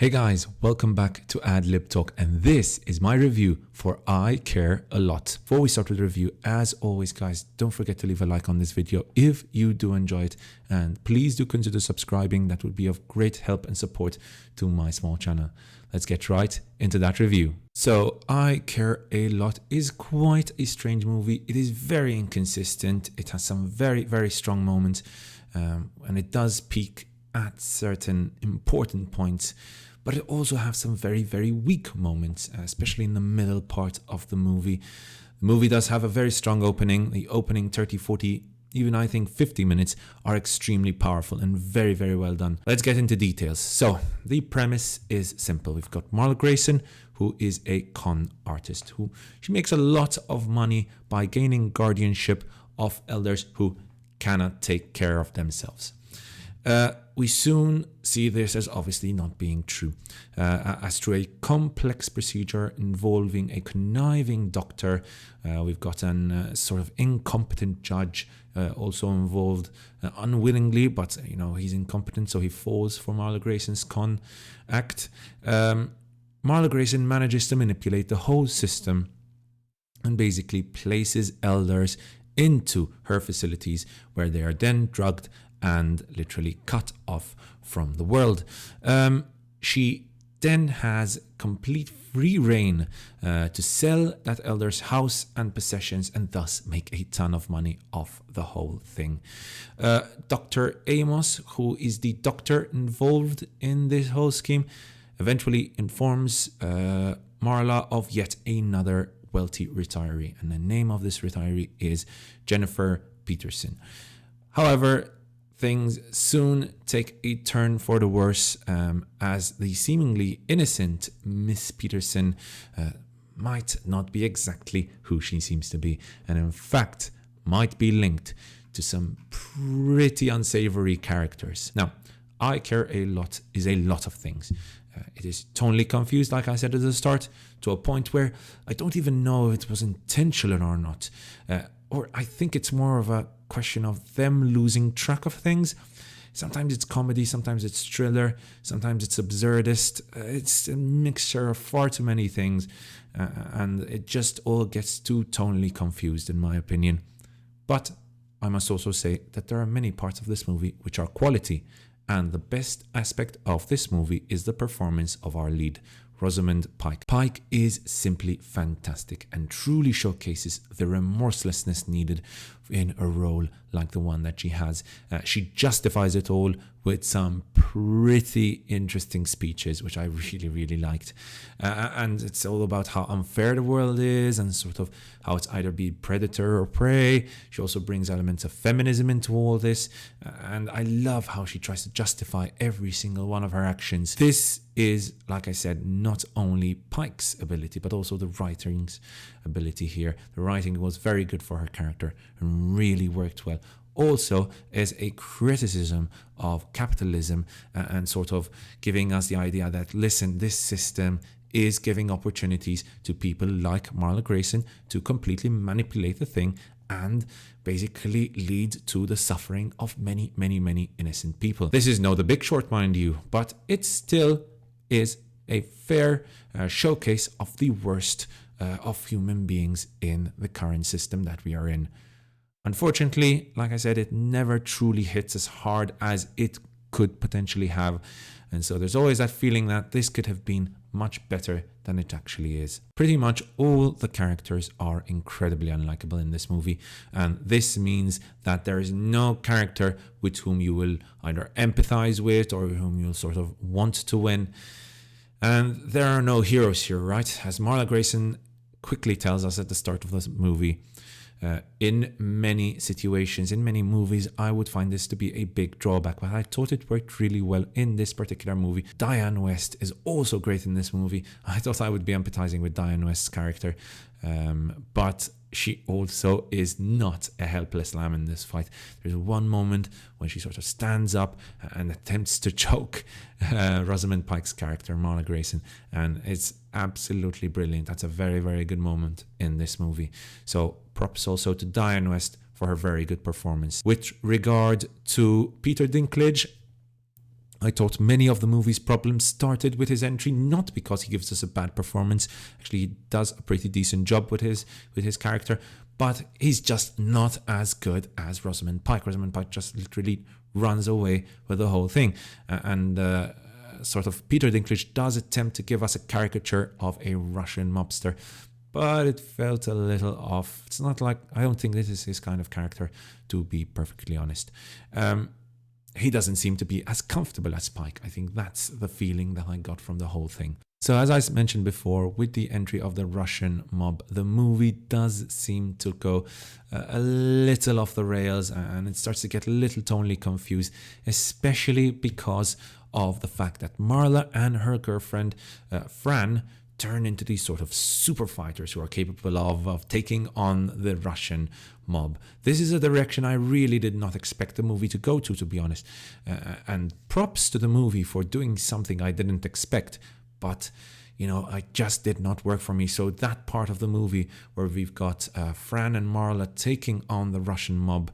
Hey guys, welcome back to Ad Lib Talk, and this is my review for I Care A Lot. Before we start with the review, as always guys, don't forget to leave a like on this video if you do enjoy it, and please do consider subscribing. That would be of great help and support to my small channel. Let's get right into that review. So, I Care A Lot is quite a strange movie. It is very inconsistent. It has some very, very strong moments, and it does peak at certain important points. But it also has some very, very weak moments, especially in the middle part of the movie. The movie does have a very strong opening. The opening 30, 40, even I think 50 minutes are extremely powerful and very, very well done. Let's get into details. So the premise is simple. We've got Marla Grayson, who is a con artist. She makes a lot of money by gaining guardianship of elders who cannot take care of themselves. We soon see this as obviously not being true, as through a complex procedure involving a conniving doctor. We've got an sort of incompetent judge also involved unwillingly, but he's incompetent, so he falls for Marla Grayson's con act. Marla Grayson manages to manipulate the whole system and basically places elders into her facilities where they are then drugged and literally cut off from the world. She then has complete free reign to sell that elder's house and possessions and thus make a ton of money off the whole thing. Dr. Amos, who is the doctor involved in this whole scheme, eventually informs Marla of yet another wealthy retiree, and the name of this retiree is Jennifer Peterson. However, things soon take a turn for the worse, as the seemingly innocent Miss Peterson might not be exactly who she seems to be, and in fact might be linked to some pretty unsavory characters. Now, I Care A Lot is a lot of things. It is tonally confused, like I said at the start, to a point where I don't even know if it was intentional or not. Or I think it's more of a question of them losing track of things. Sometimes it's comedy, sometimes it's thriller, sometimes it's absurdist. It's a mixture of far too many things, and it just all gets too tonally confused in my opinion. But I must also say that there are many parts of this movie which are quality, and the best aspect of this movie is the performance of our lead, Rosamund Pike. Pike is simply fantastic and truly showcases the remorselessness needed in a role like the one that she has. She justifies it all with some pretty interesting speeches, which I really, really liked. And it's all about how unfair the world is and sort of how it's either be predator or prey. She also brings elements of feminism into all this. And I love how she tries to justify every single one of her actions. This is, like I said, not only Pike's ability, but also the writing's ability here. The writing was very good for her character and really worked well. Also as a criticism of capitalism and sort of giving us the idea that, listen, this system is giving opportunities to people like Marla Grayson to completely manipulate the thing and basically lead to the suffering of many, many, many innocent people. This is no The Big Short, mind you, but it still is a fair showcase of the worst of human beings in the current system that we are in. Unfortunately, like I said, it never truly hits as hard as it could potentially have. And so there's always that feeling that this could have been much better than it actually is. Pretty much all the characters are incredibly unlikable in this movie. And this means that there is no character with whom you will either empathize with or whom you'll sort of want to win. And there are no heroes here, right? As Marla Grayson quickly tells us at the start of this movie, in many situations, in many movies, I would find this to be a big drawback, but I thought it worked really well in this particular movie. Diane West is also great in this movie. I thought I would be empathizing with Diane West's character, but she also is not a helpless lamb in this fight. There's one moment when she sort of stands up and attempts to choke Rosamund Pike's character, Marla Grayson, and it's absolutely brilliant. That's a very, very good moment in this movie. So props also to Diane West for her very good performance. With regard to Peter Dinklage, I thought many of the movie's problems started with his entry, not because he gives us a bad performance. Actually, he does a pretty decent job with his character, but he's just not as good as Rosamund Pike. Rosamund Pike just literally runs away with the whole thing. Sort of Peter Dinklage does attempt to give us a caricature of a Russian mobster, but it felt a little off. It's not like, I don't think this is his kind of character, to be perfectly honest. He doesn't seem to be as comfortable as Spike. I think that's the feeling that I got from the whole thing. So as I mentioned before, with the entry of the Russian mob, the movie does seem to go a little off the rails, and it starts to get a little tonally confused, especially because of the fact that Marla and her girlfriend, Fran, turn into these sort of super fighters who are capable of taking on the Russian mob. This is a direction I really did not expect the movie to go to be honest. And props to the movie for doing something I didn't expect, but you know, it just did not work for me. So that part of the movie where we've got Fran and Marla taking on the Russian mob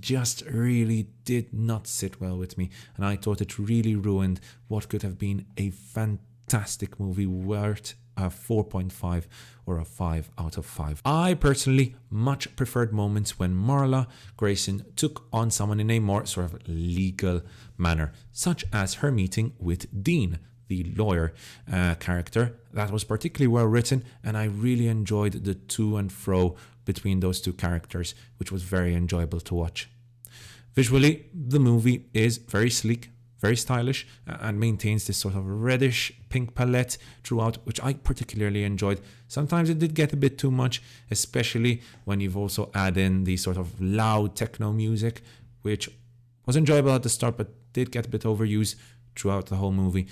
just really did not sit well with me. And I thought it really ruined what could have been a fantastic movie worth a 4.5 or a 5 out of 5. I personally much preferred moments when Marla Grayson took on someone in a more sort of legal manner, such as her meeting with Dean, the lawyer character. That was particularly well written, and I really enjoyed the to and fro between those two characters, which was very enjoyable to watch. Visually, the movie is very sleek, very stylish, and maintains this sort of reddish pink palette throughout, which I particularly enjoyed. Sometimes it did get a bit too much, especially when you've also add in the sort of loud techno music, which was enjoyable at the start, but did get a bit overused throughout the whole movie.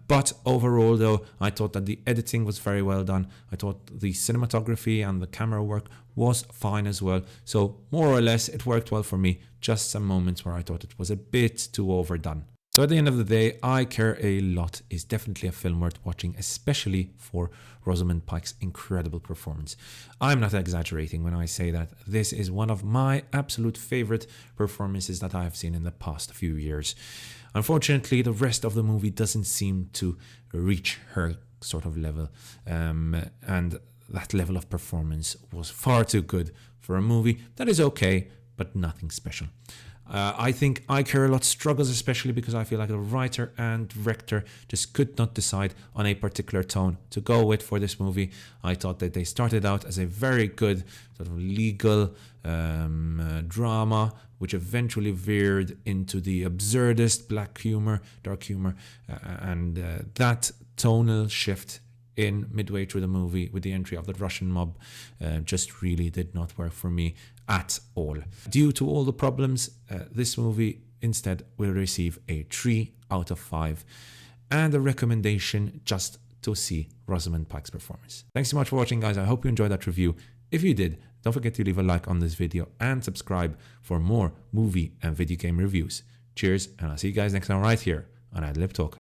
But overall though, I thought that the editing was very well done. I thought the cinematography and the camera work was fine as well. So more or less it worked well for me. Just some moments where I thought it was a bit too overdone. So at the end of the day, I Care a Lot is definitely a film worth watching, especially for Rosamund Pike's incredible performance. I'm not exaggerating when I say that this is one of my absolute favorite performances that I have seen in the past few years. Unfortunately, the rest of the movie doesn't seem to reach her sort of level, and that level of performance was far too good for a movie that is okay, but nothing special. I think I Care a Lot struggles, especially because I feel like the writer and director just could not decide on a particular tone to go with for this movie. I thought that they started out as a very good sort of legal drama, which eventually veered into the absurdist black humor, dark humor, and that tonal shift in midway through the movie with the entry of the Russian mob just really did not work for me at all. Due to all the problems, this movie instead will receive a 3 out of 5 and a recommendation just to see Rosamund Pike's performance. Thanks so much for watching, guys. I hope you enjoyed that review. If you did, don't forget to leave a like on this video and subscribe for more movie and video game reviews. Cheers, and I'll see you guys next time right here on Ad Lib Talk.